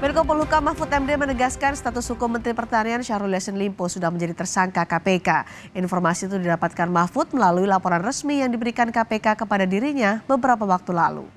Menko Polhukam Mahfud MD menegaskan status hukum Menteri Pertanian Syahrul Yassin Limpo sudah menjadi tersangka KPK. Informasi itu didapatkan Mahfud melalui laporan resmi yang diberikan KPK kepada dirinya beberapa waktu lalu.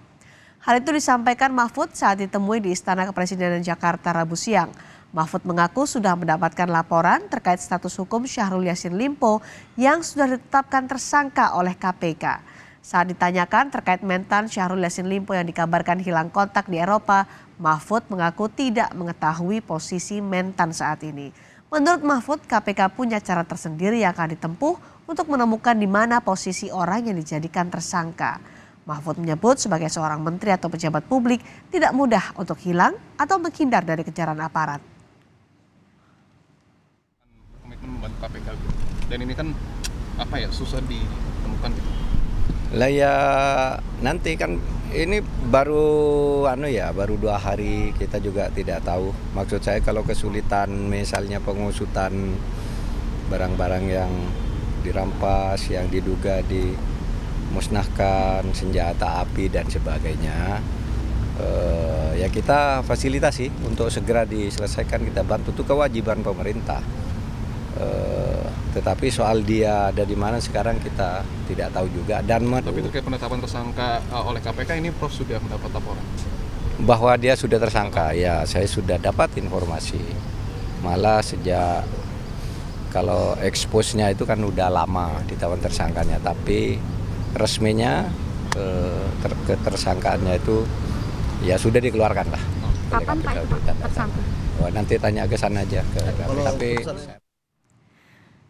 Hal itu disampaikan Mahfud saat ditemui di Istana Kepresidenan Jakarta Rabu siang. Mahfud mengaku sudah mendapatkan laporan terkait status hukum Syahrul Yassin Limpo yang sudah ditetapkan tersangka oleh KPK. Saat ditanyakan terkait mentan Syahrul Yassin Limpo yang dikabarkan hilang kontak di Eropa, Mahfud mengaku tidak mengetahui posisi mentan saat ini. Menurut Mahfud, KPK punya cara tersendiri yang akan ditempuh untuk menemukan di mana posisi orang yang dijadikan tersangka. Mahfud menyebut sebagai seorang menteri atau pejabat publik tidak mudah untuk hilang atau menghindar dari kejaran aparat. Komitmen membantu KPK gitu. Dan ini kan susah ditemukan gitu. Lah ya nanti kan ini baru baru 2 hari, kita juga tidak tahu. Maksud saya kalau kesulitan misalnya pengusutan barang-barang yang dirampas, yang diduga dimusnahkan, senjata api dan sebagainya, ya kita fasilitasi untuk segera diselesaikan, kita bantu, itu kewajiban pemerintah. Tetapi soal dia ada di mana sekarang kita tidak tahu juga. Dan tapi terkait penetapan tersangka oleh KPK ini Prof sudah mendapat laporan bahwa dia sudah tersangka, ya saya sudah dapat informasi. Malah sejak kalau expose-nya itu kan udah lama ditawan tersangkanya, tapi resminya ketersangkaannya itu ya sudah dikeluarkan lah. Kapan Pak tersangka? Nanti tanya ke sana aja ke tapi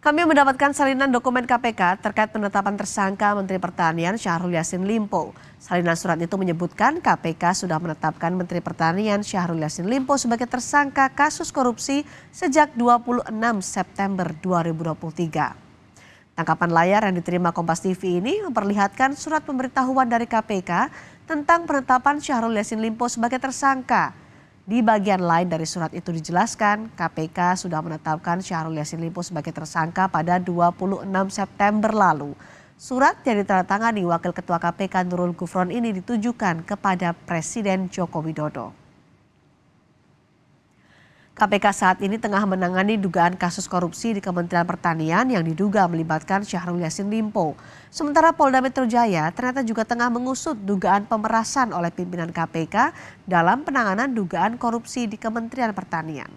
Kami mendapatkan salinan dokumen KPK terkait penetapan tersangka Menteri Pertanian Syahrul Yassin Limpo. Salinan surat itu menyebutkan KPK sudah menetapkan Menteri Pertanian Syahrul Yassin Limpo sebagai tersangka kasus korupsi sejak 26 September 2023. Tangkapan layar yang diterima Kompas TV ini memperlihatkan surat pemberitahuan dari KPK tentang penetapan Syahrul Yassin Limpo sebagai tersangka. Di bagian lain dari surat itu dijelaskan, KPK sudah menetapkan Syahrul Yassin Limpo sebagai tersangka pada 26 September lalu. Surat yang ditandatangani Wakil Ketua KPK Nurul Gufron ini ditujukan kepada Presiden Joko Widodo. KPK saat ini tengah menangani dugaan kasus korupsi di Kementerian Pertanian yang diduga melibatkan Syahrul Yassin Limpo. Sementara Polda Metro Jaya ternyata juga tengah mengusut dugaan pemerasan oleh pimpinan KPK dalam penanganan dugaan korupsi di Kementerian Pertanian.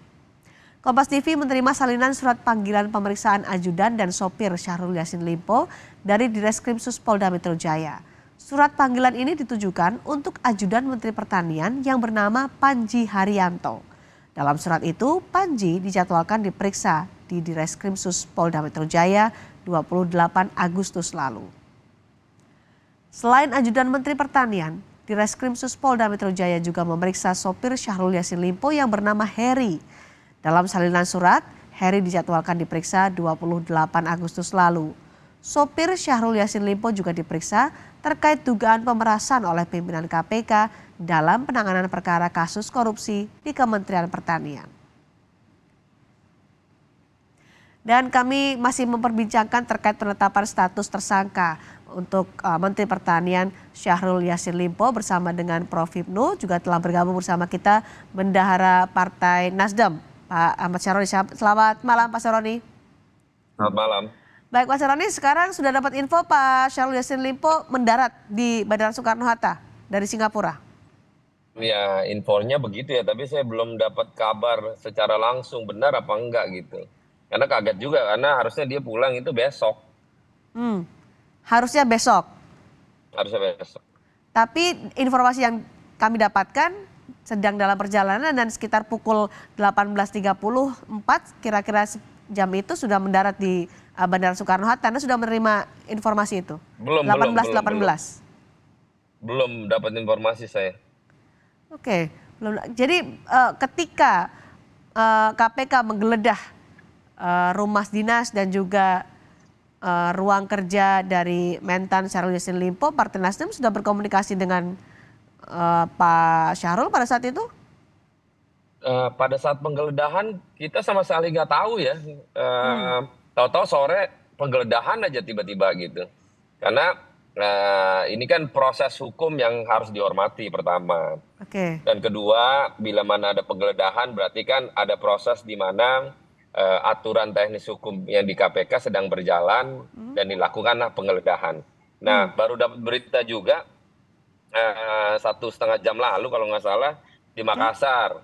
Kompas TV menerima salinan surat panggilan pemeriksaan ajudan dan sopir Syahrul Yassin Limpo dari Direskrimsus Polda Metro Jaya. Surat panggilan ini ditujukan untuk ajudan Menteri Pertanian yang bernama Panji Haryanto. Dalam surat itu, Panji dijadwalkan diperiksa di Direskrimsus Polda Metro Jaya 28 Agustus lalu. Selain ajudan Menteri Pertanian, Direskrimsus Polda Metro Jaya juga memeriksa sopir Syahrul Yassin Limpo yang bernama Heri. Dalam salinan surat, Heri dijadwalkan diperiksa 28 Agustus lalu. Sopir Syahrul Yassin Limpo juga diperiksa terkait dugaan pemerasan oleh pimpinan KPK dalam penanganan perkara kasus korupsi di Kementerian Pertanian. Dan kami masih memperbincangkan terkait penetapan status tersangka untuk Menteri Pertanian Syahrul Yassin Limpo bersama dengan Prof Hipnu, juga telah bergabung bersama kita Bendahara Partai Nasdem, Pak Ahmad Syaroni. Selamat malam Pak Syaroni. Selamat malam. Baik Pak Syaroni, sekarang sudah dapat info Pak Syahrul Yassin Limpo mendarat di Bandara Soekarno-Hatta dari Singapura. Ya infonya begitu ya, tapi saya belum dapat kabar secara langsung benar apa enggak gitu. Karena kaget juga, karena harusnya dia pulang itu besok. Harusnya besok. Harusnya besok. Tapi informasi yang kami dapatkan sedang dalam perjalanan dan sekitar pukul 18.34 kira-kira jam itu sudah mendarat di Bandara Soekarno-Hatta. Anda sudah menerima informasi itu? Belum. 18.18. Belum dapat informasi saya. Oke, belum. Jadi ketika KPK menggeledah rumah dinas dan juga ruang kerja dari mentan Syahrul Yassin Limpo, Partai Nasdem sudah berkomunikasi dengan Pak Syahrul pada saat itu? Pada saat penggeledahan kita sama sekali nggak tahu ya. Tahu-tahu sore penggeledahan aja tiba-tiba gitu. Karena ini kan proses hukum yang harus dihormati pertama. Oke. Dan kedua, bila mana ada penggeledahan berarti kan ada proses di mana aturan teknis hukum yang di KPK sedang berjalan dan dilakukanlah penggeledahan. Nah, baru dapat berita juga 1,5 jam lalu kalau nggak salah di Makassar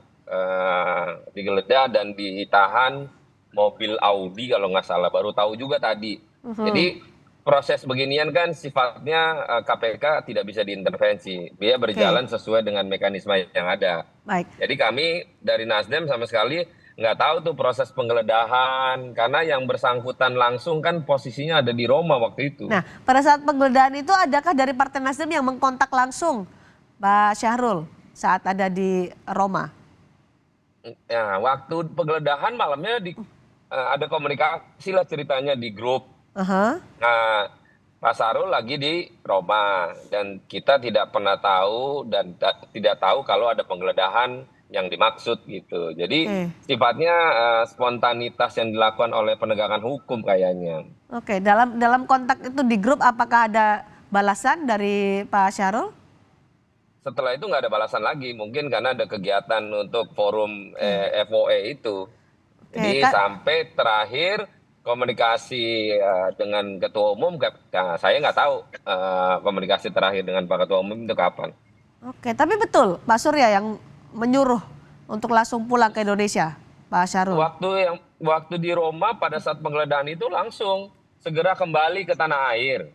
digeledah dan ditahan mobil Audi kalau nggak salah. Baru tahu juga tadi. Jadi proses beginian kan sifatnya KPK tidak bisa diintervensi. Dia berjalan sesuai dengan mekanisme yang ada. Baik. Jadi kami dari Nasdem sama sekali nggak tahu tuh proses penggeledahan karena yang bersangkutan langsung kan posisinya ada di Roma waktu itu. Nah, pada saat penggeledahan itu adakah dari Partai Nasdem yang mengkontak langsung Pak Syahrul saat ada di Roma? Ya, waktu penggeledahan malamnya ada komunikasi lah ceritanya di grup. Nah, Pak Syahrul lagi di Roma dan kita tidak pernah tahu dan tidak tahu kalau ada penggeledahan yang dimaksud gitu. Jadi sifatnya spontanitas yang dilakukan oleh penegakan hukum kayaknya. Oke, dalam kontak itu di grup apakah ada balasan dari Pak Syahrul? Setelah itu nggak ada balasan lagi, mungkin karena ada kegiatan untuk forum FOE itu. Jadi sampai terakhir komunikasi dengan Ketua Umum, saya nggak tahu komunikasi terakhir dengan Pak Ketua Umum itu kapan. Oke, tapi betul Pak Surya yang menyuruh untuk langsung pulang ke Indonesia, Pak Syahrul? Waktu di Roma pada saat penggeledahan itu langsung segera kembali ke tanah air.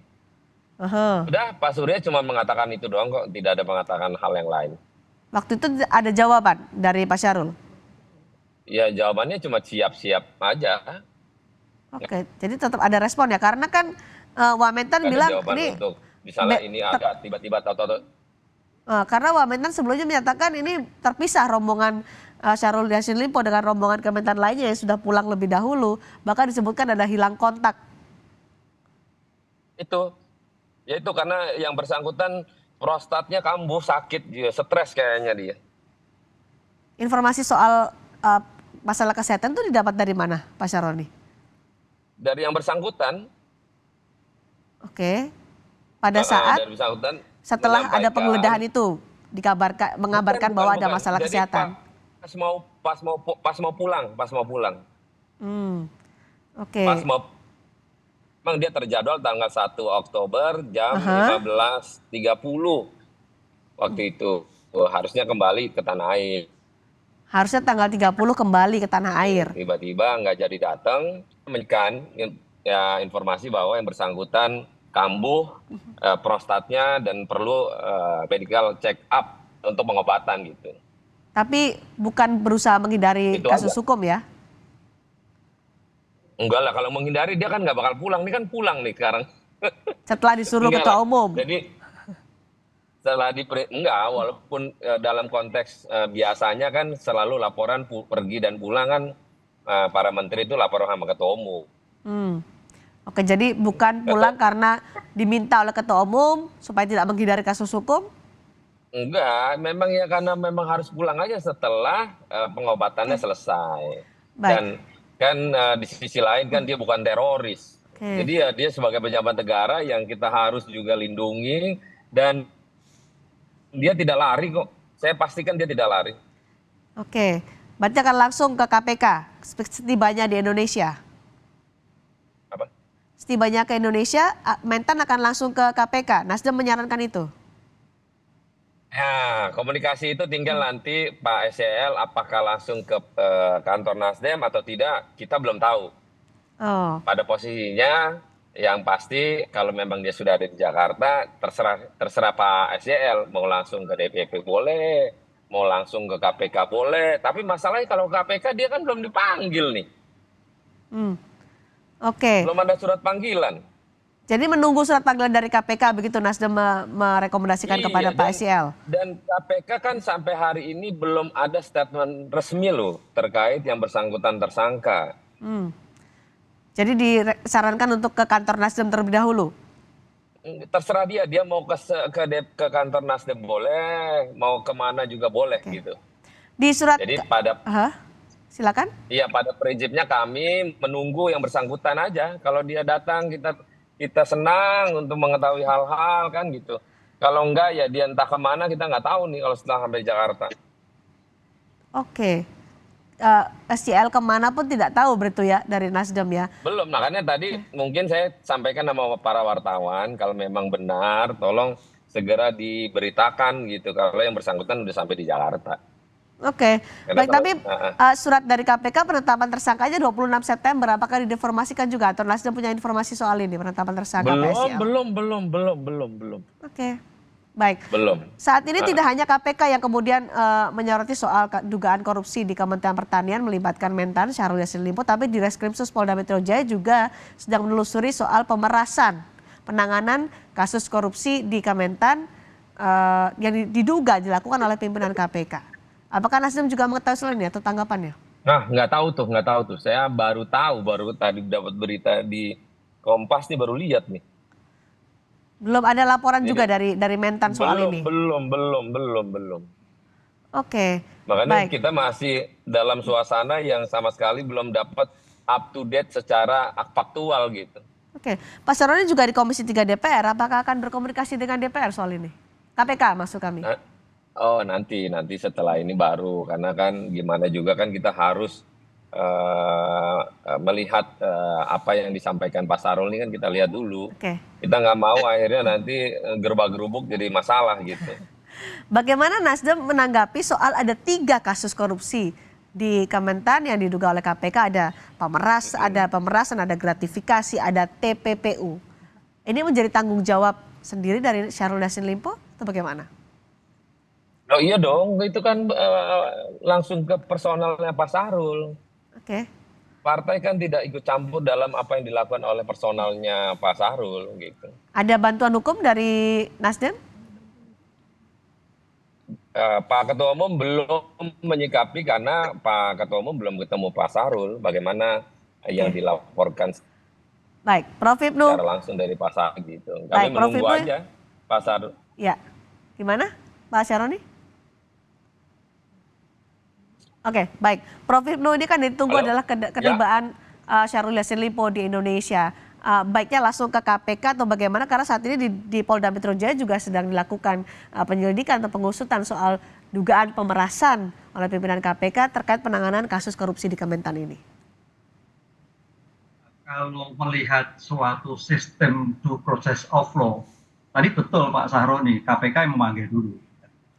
Udah, Pak Surya cuma mengatakan itu doang kok, tidak ada mengatakan hal yang lain. Waktu itu ada jawaban dari Pak Syahrul? Ya, jawabannya cuma siap-siap aja. Oke, jadi tetap ada respon ya, karena kan Wamentan bilang ini untuk misalnya ini ada tiba-tiba tahu-tahu. Karena Wamentan sebelumnya menyatakan ini terpisah rombongan Syahrul Yassin Limpo dengan rombongan Kementan lainnya yang sudah pulang lebih dahulu, bahkan disebutkan ada hilang kontak. Ya itu karena yang bersangkutan prostatnya kambuh, sakit, dia stres kayaknya dia. Informasi soal masalah kesehatan itu didapat dari mana, Pak Syahrul? Dari yang bersangkutan. Oke. Pada saat setelah ada penggeledahan itu mengabarkan bahwa ada masalah kesehatan. Pas mau pulang. Oke. Memang dia terjadwal tanggal 1 Oktober jam 15.30 waktu itu. Harusnya kembali ke tanah air. Harusnya tanggal 30 kembali ke tanah air. Tiba-tiba nggak jadi datang, menkan ya informasi bahwa yang bersangkutan kambuh prostatnya dan perlu medical check up untuk pengobatan gitu. Tapi bukan berusaha menghindari kasus hukum ya? Enggak lah, kalau menghindari dia kan nggak bakal pulang. Ini kan pulang nih sekarang. Setelah disuruh Ketua Umum. Jadi setelah walaupun dalam konteks biasanya kan selalu laporan pergi dan pulang kan para menteri itu laporan sama Ketua Umum. Oke, jadi bukan pulang karena diminta oleh Ketua Umum supaya tidak menghindari kasus hukum? Enggak, memang ya karena memang harus pulang aja setelah pengobatannya selesai. Baik. Dan kan di sisi lain kan dia bukan teroris. Jadi ya dia sebagai pejabat negara yang kita harus juga lindungi dan dia tidak lari kok. Saya pastikan dia tidak lari. Oke, berarti akan langsung ke KPK setibanya di Indonesia? Apa? Setibanya ke Indonesia, Mentan akan langsung ke KPK. Nasdem menyarankan itu? Ya, komunikasi itu tinggal nanti Pak SEL apakah langsung ke kantor Nasdem atau tidak, kita belum tahu. Pada posisinya yang pasti kalau memang dia sudah ada di Jakarta, terserah Pak SEL mau langsung ke DPP boleh, mau langsung ke KPK boleh. Tapi masalahnya kalau KPK dia kan belum dipanggil nih. Oke. Belum ada surat panggilan. Jadi menunggu surat panggilan dari KPK begitu Nasdem merekomendasikan kepada Pak SEL. Dan KPK kan sampai hari ini belum ada statement resmi loh terkait yang bersangkutan tersangka. Jadi disarankan untuk ke kantor Nasdem terlebih dahulu? Terserah dia mau ke kantor Nasdem boleh, mau kemana juga boleh gitu. Di surat. Jadi silakan. Iya, pada prinsipnya kami menunggu yang bersangkutan aja. Kalau dia datang kita kita senang untuk mengetahui hal-hal kan gitu. Kalau enggak ya dia entah kemana kita nggak tahu nih kalau setelah sampai Jakarta. Oke. SCL kemana pun tidak tahu berarti ya dari Nasdem ya. Belum, makanya tadi mungkin saya sampaikan sama para wartawan kalau memang benar tolong segera diberitakan gitu kalau yang bersangkutan udah sampai di Jakarta. Oke, Karena baik, tapi kalau- surat dari KPK penetapan tersangkanya 26 September, apakah diinformasikan juga atau Nasdem punya informasi soal ini penetapan tersangka PSCL? belum. Oke, baik. Belum. Saat ini tidak hanya KPK yang kemudian menyoroti soal dugaan korupsi di Kementerian Pertanian melibatkan Mentan Syahrul Yassin Limpo, tapi di Reskrimsus Polda Metro Jaya juga sedang menelusuri soal pemerasan penanganan kasus korupsi di Kementan yang diduga dilakukan oleh pimpinan KPK. Apakah Nasdem juga mengetahui selain ini atau tanggapannya? Nah, nggak tahu tuh. Saya baru tadi dapat berita di Kompas nih, baru lihat nih. Belum ada laporan Jadi, juga dari Mentan soal ini? Belum. Oke, Makanya baik. kita masih dalam suasana yang sama sekali belum dapat up to date secara faktual gitu. Oke, Pak Saroni juga di Komisi 3 DPR, apakah akan berkomunikasi dengan DPR soal ini? KPK maksud kami. Oh, nanti setelah ini baru, karena kan gimana juga kan kita harus melihat apa yang disampaikan Pak Sarul ini kan kita lihat dulu. Oke. Kita nggak mau akhirnya nanti gerubak-gerubuk jadi masalah gitu. Bagaimana Nasdem menanggapi soal ada 3 kasus korupsi di Kementan yang diduga oleh KPK, ada pemerasan, ada gratifikasi, ada TPPU. Ini menjadi tanggung jawab sendiri dari Syahrul Yassin Limpo atau bagaimana? Oh iya dong, itu kan langsung ke personalnya Pak Sarul. Oke. Partai kan tidak ikut campur dalam apa yang dilakukan oleh personalnya Pak Sarul gitu. Ada bantuan hukum dari Nasdem? Pak Ketua Umum belum menyikapi karena Pak Ketua Umum belum ketemu Pak Sarul. Bagaimana yang dilaporkan Baik, Prof. Hipnu. secara langsung dari Pak Sarul gitu. Kami Baik, Prof. menunggu Hipnu. aja Pak Sarul. Ya, gimana Pak Syaroni? Oke, baik. Prof. Hipnu, ini kan ditunggu Halo? adalah ketibaan Syahrul Yassin Limpo di Indonesia. Baiknya langsung ke KPK atau bagaimana? Karena saat ini di Polda Metro Jaya juga sedang dilakukan penyelidikan atau pengusutan soal dugaan pemerasan oleh pimpinan KPK terkait penanganan kasus korupsi di Kementan ini. Kalau melihat suatu sistem due process of law, tadi betul Pak Sahroni, KPK yang memanggil dulu.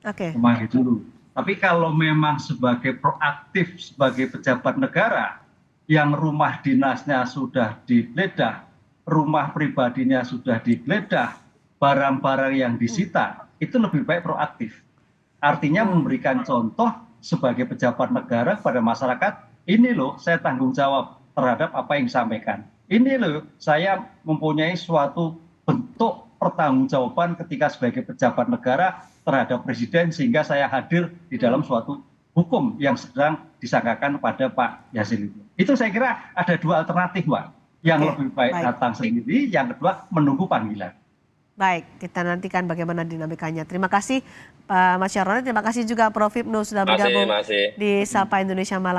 Oke. Memanggil dulu. Tapi kalau memang sebagai proaktif, sebagai pejabat negara, yang rumah dinasnya sudah digeledah, rumah pribadinya sudah digeledah, barang-barang yang disita, itu lebih baik proaktif. Artinya memberikan contoh sebagai pejabat negara pada masyarakat, ini loh saya tanggung jawab terhadap apa yang disampaikan. Ini loh saya mempunyai suatu bentuk pertanggungjawaban ketika sebagai pejabat negara terhadap presiden sehingga saya hadir di dalam suatu hukum yang sedang disangkakan pada Pak Yassin Limpo. Itu saya kira ada 2 alternatif, Pak. Yang lebih baik datang sendiri, yang kedua menunggu panggilan. Baik, kita nantikan bagaimana dinamikanya. Terima kasih Pak Mas Syaroni, terima kasih juga Prof. Hipnu sudah bergabung di Sapa Indonesia Malam.